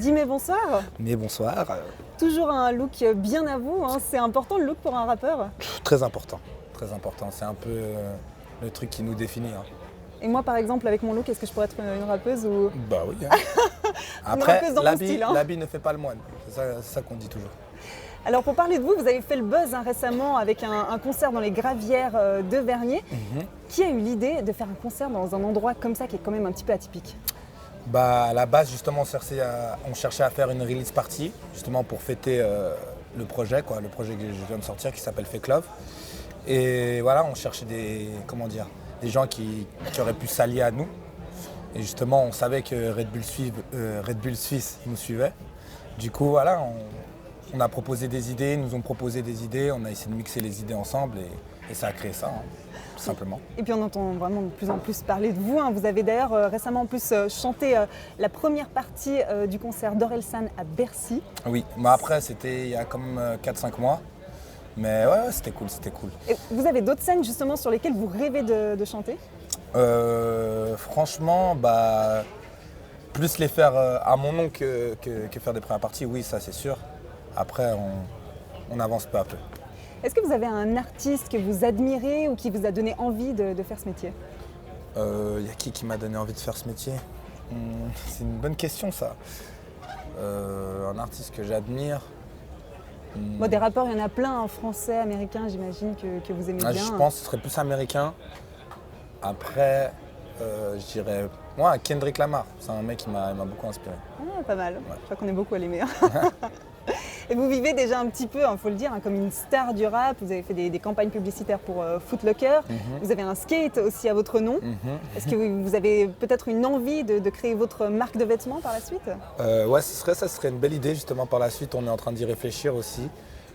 Dimé, bonsoir. Mais bonsoir. Toujours un look bien à vous, hein. C'est important le look pour un rappeur. Très important, très important. C'est un peu le truc qui nous définit. Hein. Et moi par exemple avec mon look, est-ce que je pourrais être une rappeuse ou... Bah oui. Hein. Après, rappeuse dans mon style, hein. l'habit ne fait pas le moine. C'est ça qu'on dit toujours. Alors pour parler de vous, vous avez fait le buzz récemment avec un concert dans les Gravières de Vernier. Qui a eu l'idée de faire un concert dans un endroit comme ça qui est quand même un petit peu atypique? Bah à la base justement on cherchait à faire une release party justement pour fêter le projet que je viens de sortir qui s'appelle Fake Love. Et voilà, on cherchait des gens qui auraient pu s'allier à nous. Et justement on savait que Red Bull Suisse nous suivait. Du coup voilà, on a proposé des idées, ils nous ont proposé des idées, on a essayé de mixer les idées ensemble et ça a créé ça, hein, tout simplement. Et puis on entend vraiment de plus en plus parler de vous, hein. Vous avez d'ailleurs récemment en plus chanté la première partie du concert d'Orelsan à Bercy. Oui, mais après c'était il y a comme 4-5 mois. Mais ouais, c'était cool. Et vous avez d'autres scènes justement sur lesquelles vous rêvez de chanter? Franchement, bah, plus les faire à mon nom que faire des premières parties, oui, ça c'est sûr. Après, on avance peu à peu. Est-ce que vous avez un artiste que vous admirez ou qui vous a donné envie de faire ce métier? Il y a qui m'a donné envie de faire ce métier? C'est une bonne question ça. Un artiste que j'admire. Bon, des rappeurs, il y en a plein, hein, français, américains, j'imagine que vous aimez bien. Je pense que ce serait plus américain. Après, je dirais Kendrick Lamar. C'est un mec qui m'a beaucoup inspiré. Ah, pas mal. Ouais. Je crois qu'on est beaucoup allés. Et vous vivez déjà un petit peu, il faut le dire, hein, comme une star du rap. Vous avez fait des campagnes publicitaires pour Foot Locker. Vous avez un skate aussi à votre nom. Est-ce que vous avez peut-être une envie de créer votre marque de vêtements par la suite? Ouais, ça serait une belle idée justement par la suite. On est en train d'y réfléchir aussi.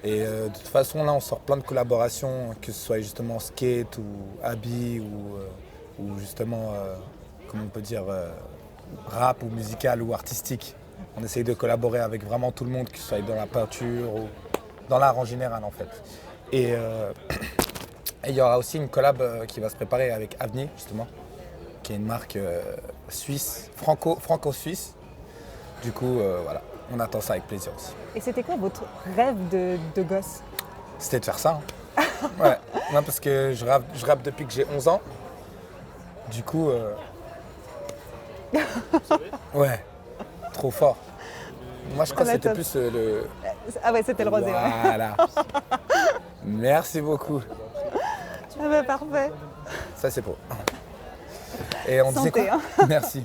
Et de toute façon, là, on sort plein de collaborations, que ce soit justement skate ou habits ou justement, comment on peut dire, rap ou musical ou artistique. On essaye de collaborer avec vraiment tout le monde, que ce soit dans la peinture ou dans l'art en général en fait. Et il y aura aussi une collab qui va se préparer avec Avni justement, qui est une marque suisse, franco-suisse. Du coup, voilà, on attend ça avec plaisir aussi. Et c'était quoi votre rêve de gosse? C'était de faire ça. Hein. Ouais, non, parce que je rappe depuis que j'ai 11 ans. Du coup, ouais, trop fort. Moi, je crois que c'était plus le... Ah ouais, c'était le rosé. Voilà. Merci beaucoup. Ah bah parfait. Ça, c'est beau. Et on Santé, disait quoi? hein. Merci.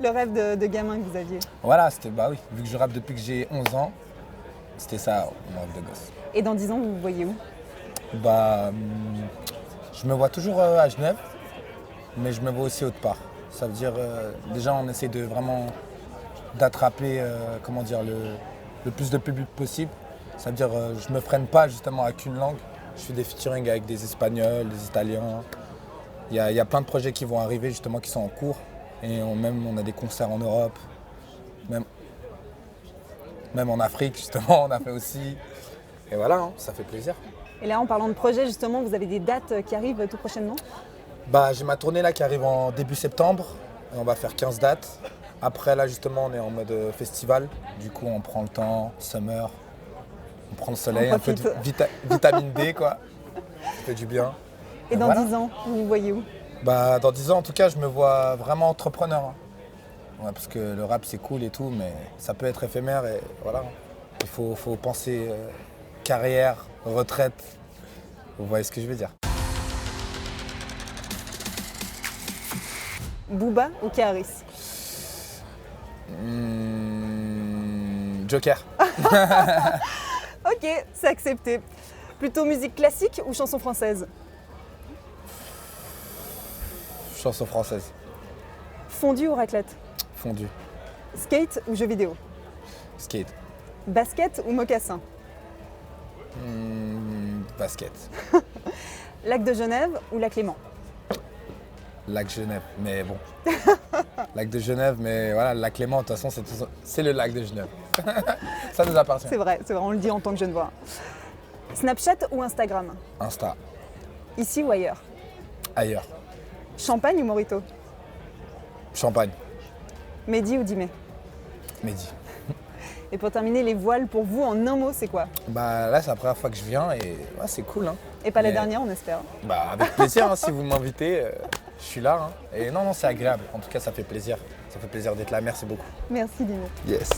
Le rêve de gamin que vous aviez. Voilà, oui. Vu que je rappe depuis que j'ai 11 ans, c'était ça, mon rêve de gosse. Et dans 10 ans, vous vous voyez où? Bah, je me vois toujours à Genève, mais je me vois aussi autre part. Ça veut dire, déjà, on essaie de vraiment d'attraper le plus de public possible. Ça veut dire, je me freine pas justement à qu'une langue. Je fais des featuring avec des Espagnols, des Italiens. Il y a plein de projets qui vont arriver justement, qui sont en cours. Et on a des concerts en Europe, même en Afrique justement, on a fait aussi. Et voilà, hein, ça fait plaisir. Et là, en parlant de projet, justement, vous avez des dates qui arrivent tout prochainement? Bah, j'ai ma tournée là qui arrive en début septembre. Et on va faire 15 dates. Après là justement on est en mode festival. Du coup on prend le temps, summer, on prend le soleil, un peu de vitamine D quoi. Ça fait du bien. Et dans 10 ans, vous vous voyez où? Bah dans 10 ans en tout cas je me vois vraiment entrepreneur. Hein. Ouais, parce que le rap c'est cool et tout, mais ça peut être éphémère et voilà. Il faut penser carrière, retraite. Vous voyez ce que je veux dire. Booba ou Karis? Joker. Ok, c'est accepté. Plutôt musique classique ou chanson française? Chanson française. Fondue ou raclette? Fondue. Skate ou jeux vidéo? Skate. Basket ou mocassin? Basket. Lac de Genève ou lac Léman? Lac Genève, mais bon. Lac de Genève, mais voilà, le lac Léman, de toute façon, c'est le lac de Genève. Ça nous appartient. C'est vrai, on le dit en tant que Genevois. Snapchat ou Instagram? Insta. Ici ou ailleurs? Ailleurs. Champagne ou Morito? Champagne. Mehdi ou Dimé? Mehdi. Et pour terminer, les voiles, pour vous, en un mot, c'est quoi? Bah là, c'est la première fois que je viens et ouais, c'est cool. Hein. Et pas la Mais, dernière, on espère. Bah avec plaisir, hein, si vous m'invitez, je suis là. Hein. Et non, c'est agréable. En tout cas, ça fait plaisir. Ça fait plaisir d'être là. Merci beaucoup. Merci Dino. Yes.